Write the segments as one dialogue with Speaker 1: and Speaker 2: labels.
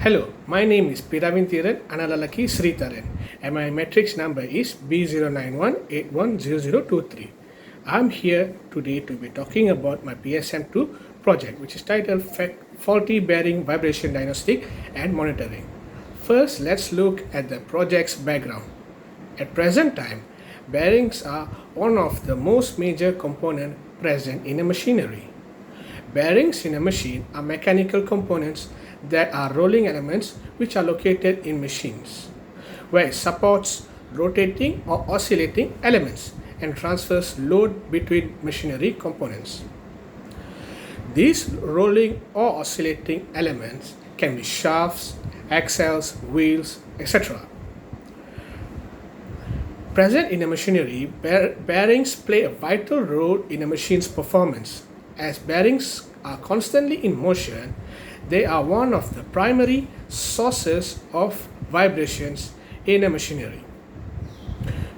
Speaker 1: Hello, my name is Piravin Thiran Analalaki THARAN and my matrix number is B0918100023. I'm here today to be talking about my PSM2 project, which is titled Faulty Bearing Vibration Diagnostic and Monitoring. First, let's look at the project's background. At present time, bearings are one of the most major components present in a machinery. Bearings in a machine are mechanical components that are rolling elements which are located in machines, where it supports rotating or oscillating elements and transfers load between machinery components. These rolling or oscillating elements can be shafts, axles, wheels, etc. Present in a machinery, bearings play a vital role in a machine's performance. As bearings are constantly in motion, they are one of the primary sources of vibrations in a machinery.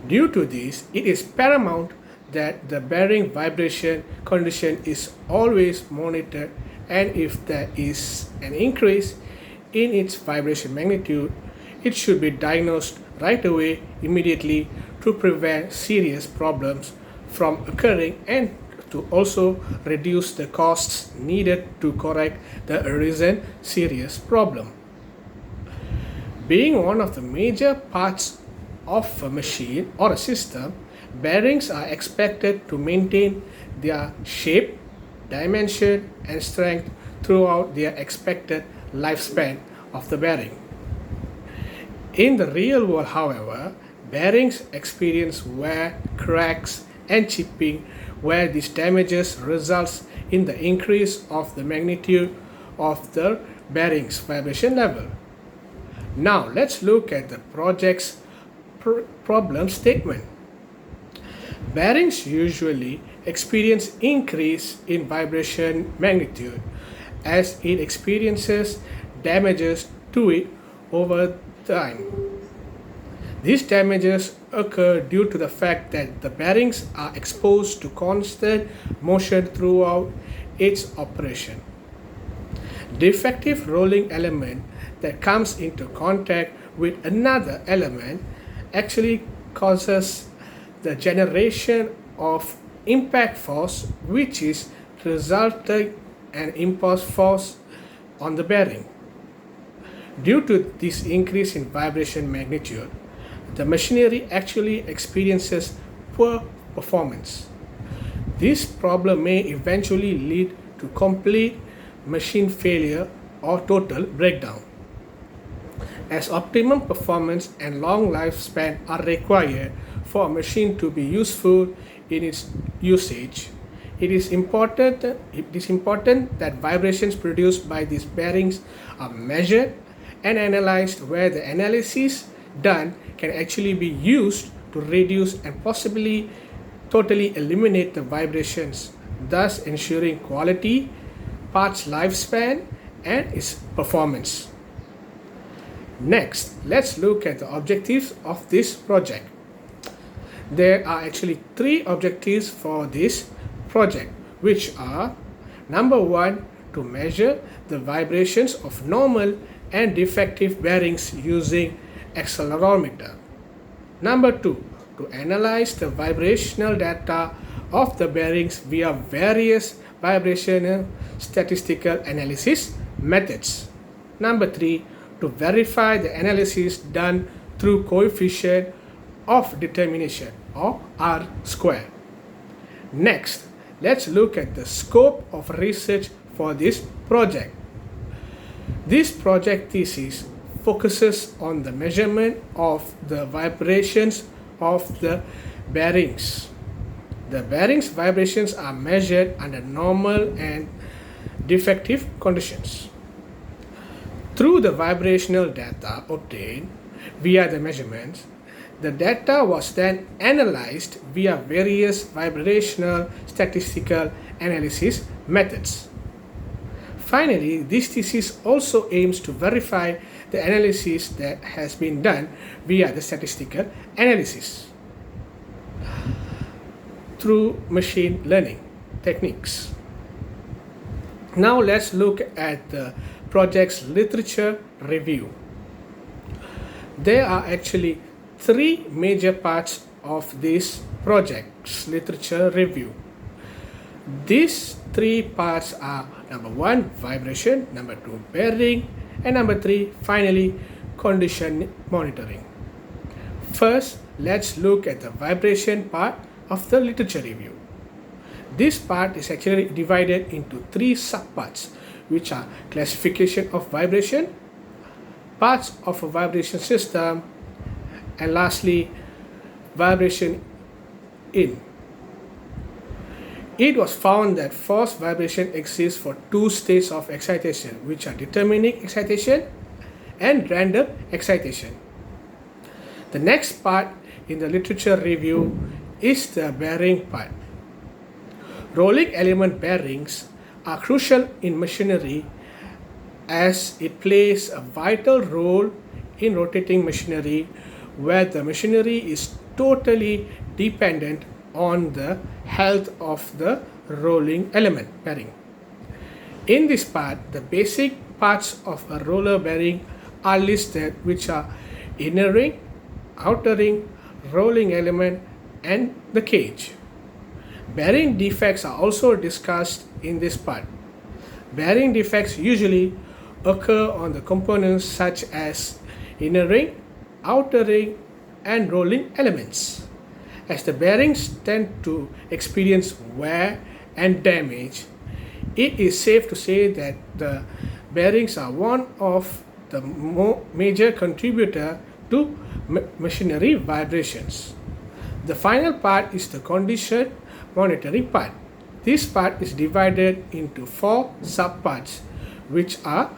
Speaker 1: Due to this, it is paramount that the bearing vibration condition is always monitored, and if there is an increase in its vibration magnitude, it should be diagnosed right away, immediately, to prevent serious problems from occurring and to also reduce the costs needed to correct the arisen serious problem. Being one of the major parts of a machine or a system, bearings are expected to maintain their shape, dimension, and strength throughout their expected lifespan of the bearing. In the real world, however, bearings experience wear, cracks, and chipping, where these damages results in the increase of the magnitude of the bearing's vibration level. Now let's look at the project's problem statement. Bearings usually experience increase in vibration magnitude as it experiences damages to it over time. These damages occur due to the fact that the bearings are exposed to constant motion throughout its operation. Defective rolling element that comes into contact with another element actually causes the generation of impact force, which is resulting an impulse force on the bearing. Due to this increase in vibration magnitude, the machinery actually experiences poor performance. This problem may eventually lead to complete machine failure or total breakdown. As optimum performance and long lifespan are required for a machine to be useful in its usage, it is important that vibrations produced by these bearings are measured and analyzed, where the analysis done can actually be used to reduce and possibly totally eliminate the vibrations, thus ensuring quality, parts lifespan, and its performance. Next, let's look at the objectives of this project. There are actually three objectives for this project, which are: number one, to measure the vibrations of normal and defective bearings using accelerometer. Number two, to analyze the vibrational data of the bearings via various vibrational statistical analysis methods. Number three, to verify the analysis done through coefficient of determination, or R square. Next, let's look at the scope of research for this project. This project thesis focuses on the measurement of the vibrations of the bearings. The bearings vibrations are measured under normal and defective conditions. Through the vibrational data obtained via the measurements, the data was then analyzed via various vibrational statistical analysis methods. Finally, this thesis also aims to verify the analysis that has been done via the statistical analysis through machine learning techniques. Now let's look at the project's literature review. There are actually three major parts of this project's literature review. These three parts are number one, vibration, number two, bearing, and number three, finally, condition monitoring. First, let's look at the vibration part of the literature review. This part is actually divided into three subparts, which are classification of vibration, parts of a vibration system, and lastly, vibration in. It was found that force vibration exists for two states of excitation, which are determining excitation and random excitation. The next part in the literature review is the bearing part. Rolling element bearings are crucial in machinery as it plays a vital role in rotating machinery where the machinery is totally dependent on the health of the rolling element bearing. In this part, the basic parts of a roller bearing are listed, which are inner ring, outer ring, rolling element, and the cage. Bearing defects are also discussed in this part. Bearing defects usually occur on the components such as inner ring, outer ring, and rolling elements. As the bearings tend to experience wear and damage, it is safe to say that the bearings are one of the major contributor to machinery vibrations. The final part is the condition monitoring part. This part is divided into four subparts, which are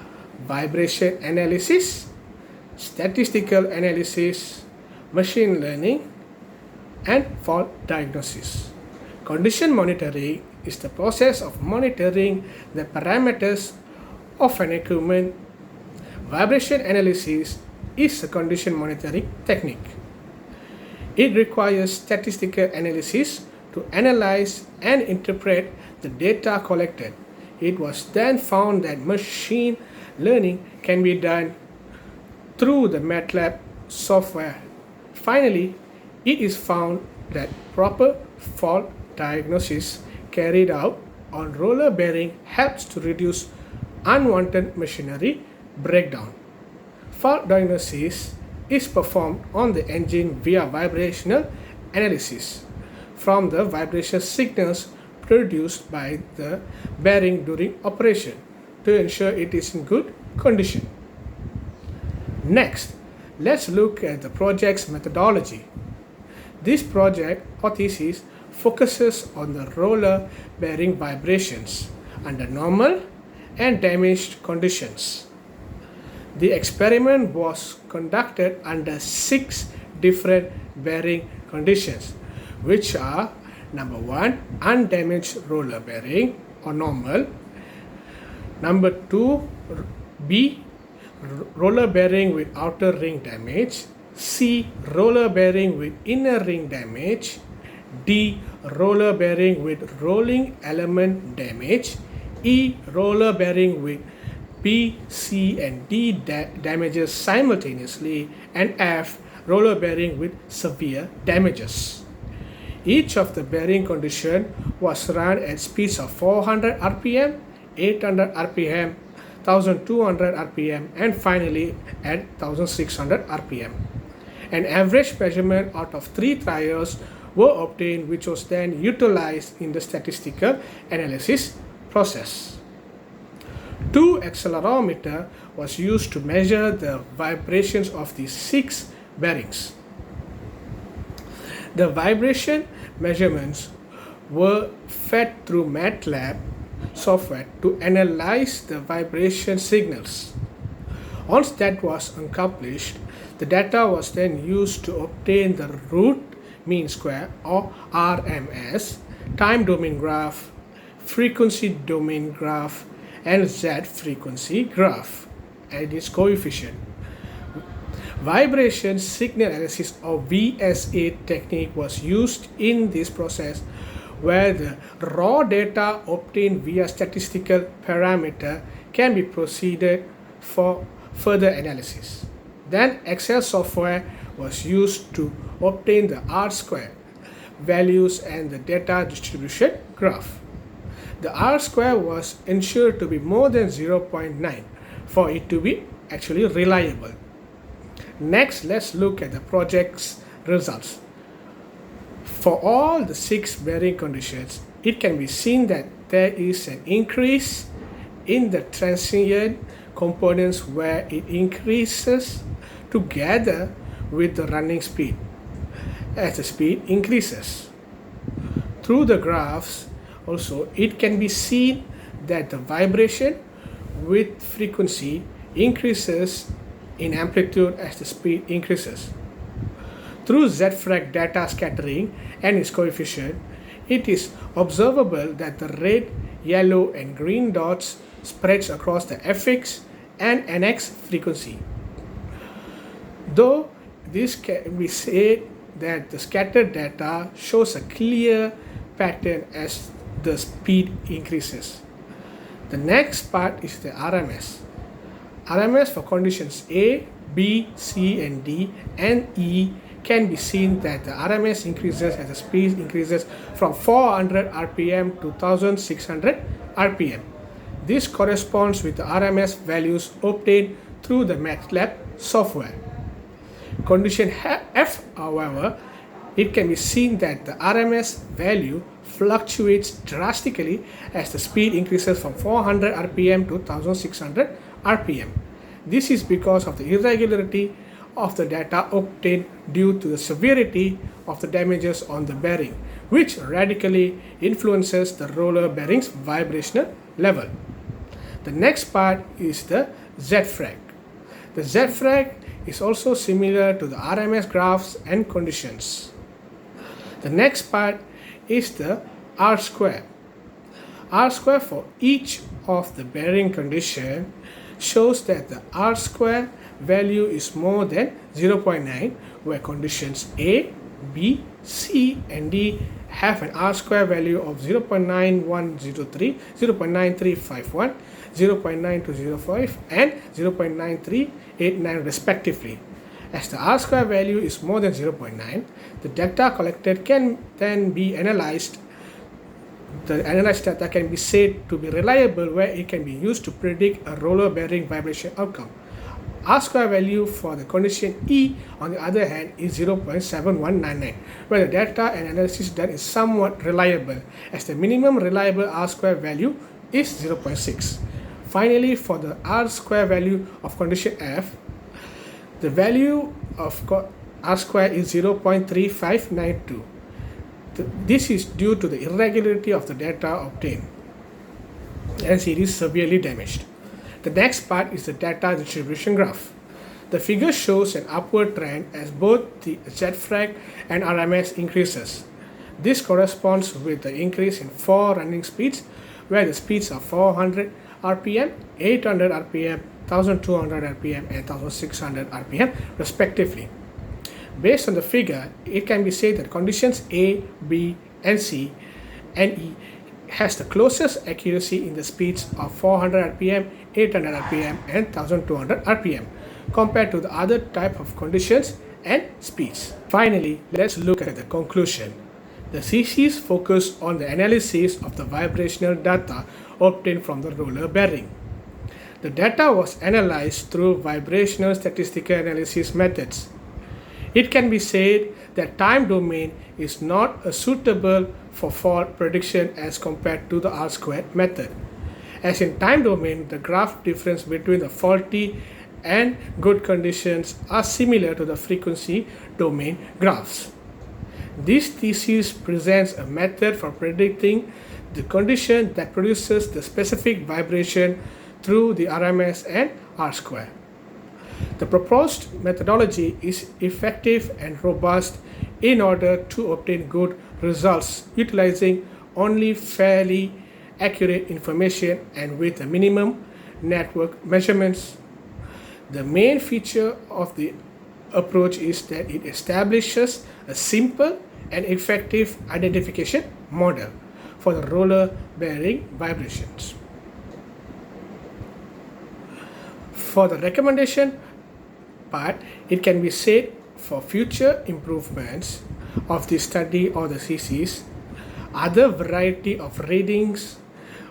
Speaker 1: vibration analysis, statistical analysis, machine learning, and fault diagnosis. Condition monitoring is the process of monitoring the parameters of an equipment. Vibration analysis is a condition monitoring technique. It requires statistical analysis to analyze and interpret the data collected. It was then found that machine learning can be done through the MATLAB software. Finally, it is found that proper fault diagnosis carried out on roller bearing helps to reduce unwanted machinery breakdown. Fault diagnosis is performed on the engine via vibrational analysis from the vibration signals produced by the bearing during operation to ensure it is in good condition. Next, let's look at the project's methodology. This project or thesis focuses on the roller bearing vibrations under normal and damaged conditions. The experiment was conducted under 6 different bearing conditions, which are number 1, undamaged roller bearing or normal, number 2, B, roller bearing with outer ring damage, C, roller bearing with inner ring damage, D, roller bearing with rolling element damage, E, roller bearing with B, C, and D damages simultaneously, and F, roller bearing with severe damages. Each of the bearing condition was run at speeds of 400 rpm, 800 rpm, 1200 rpm, and finally at 1600 rpm. An average measurement out of 3 trials were obtained, which was then utilized in the statistical analysis process. 2 accelerometer was used to measure the vibrations of the 6 bearings. The vibration measurements were fed through MATLAB software to analyze the vibration signals. Once that was accomplished, the data was then used to obtain the root mean square or RMS, time domain graph, frequency domain graph, and Z frequency graph and its coefficient. Vibration signal analysis or VSA technique was used in this process, where the raw data obtained via statistical parameter can be proceeded for further analysis. Then Excel software was used to obtain the R-square values and the data distribution graph. The R-square was ensured to be more than 0.9 for it to be actually reliable. Next, let's look at the project's results. For all the 6 bearing conditions, it can be seen that there is an increase in the transient components where it increases together with the running speed as the speed increases. Through the graphs, also, it can be seen that the vibration with frequency increases in amplitude as the speed increases. Through Z-frag data scattering and its coefficient, it is observable that the red, yellow, and green dots spreads across the fx and nx frequency. Though this can be said that the scattered data shows a clear pattern as the speed increases. The next part is the RMS. RMS for conditions A, B, C, and D, and E can be seen that the RMS increases as the speed increases from 400 rpm to 1600 rpm. This corresponds with the RMS values obtained through the MATLAB software. Condition F, however, it can be seen that the RMS value fluctuates drastically as the speed increases from 400 rpm to 1600 rpm. This is because of the irregularity of the data obtained due to the severity of the damages on the bearing, which radically influences the roller bearing's vibrational level. The next part is the Z-frag. The Z-frag is also similar to the RMS graphs and conditions. The next part is the R-square. R-square for each of the bearing condition shows that the R-square value is more than 0.9, where conditions A, B, C, and D have an R-square value of 0.9103, 0.9351, 0.9205, and 0.9389 respectively. As the R-square value is more than 0.9, the data collected can then be analyzed. The analyzed data can be said to be reliable, where it can be used to predict a roller bearing vibration outcome. R-square value for the condition E, on the other hand, is 0.7199, where the data and analysis done is somewhat reliable, as the minimum reliable R-square value is 0.6. Finally, for the R-square value of condition F, the value of R-square is 0.3592. This is due to the irregularity of the data obtained, as it is severely damaged. The next part is the data distribution graph. The figure shows an upward trend as both the Z-frag and RMS increases. This corresponds with the increase in 4 running speeds, where the speeds are 400 rpm, 800 rpm, 1200 rpm, and 1600 rpm respectively. Based on the figure, it can be said that conditions A, B, and C, and E has the closest accuracy in the speeds of 400 rpm, 800 rpm, and 1200 rpm compared to the other type of conditions and speeds. Finally, let's look at the conclusion. The thesis focused on the analysis of the vibrational data obtained from the roller bearing. The data was analyzed through vibrational statistical analysis methods. It can be said that time domain is not suitable for fault prediction as compared to the R-squared method. As in time domain, the graph difference between the faulty and good conditions are similar to the frequency domain graphs. This thesis presents a method for predicting the condition that produces the specific vibration through the RMS and R-square. The proposed methodology is effective and robust in order to obtain good results utilizing only fairly accurate information and with a minimum network measurements. The main feature of the approach is that it establishes a simple and effective identification model for the roller bearing vibrations. For the recommendation part, it can be said for future improvements of the study or the thesis, other variety of readings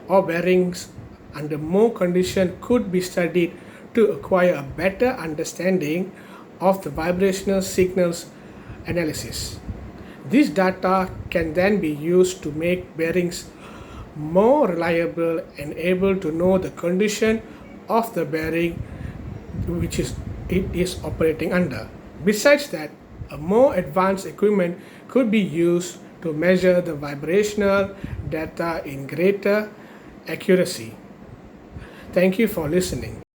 Speaker 1: or bearings under more condition could be studied to acquire a better understanding of the vibrational signals analysis. This data can then be used to make bearings more reliable and able to know the condition of the bearing which it is operating under. Besides that, a more advanced equipment could be used to measure the vibrational data in greater accuracy. Thank you for listening.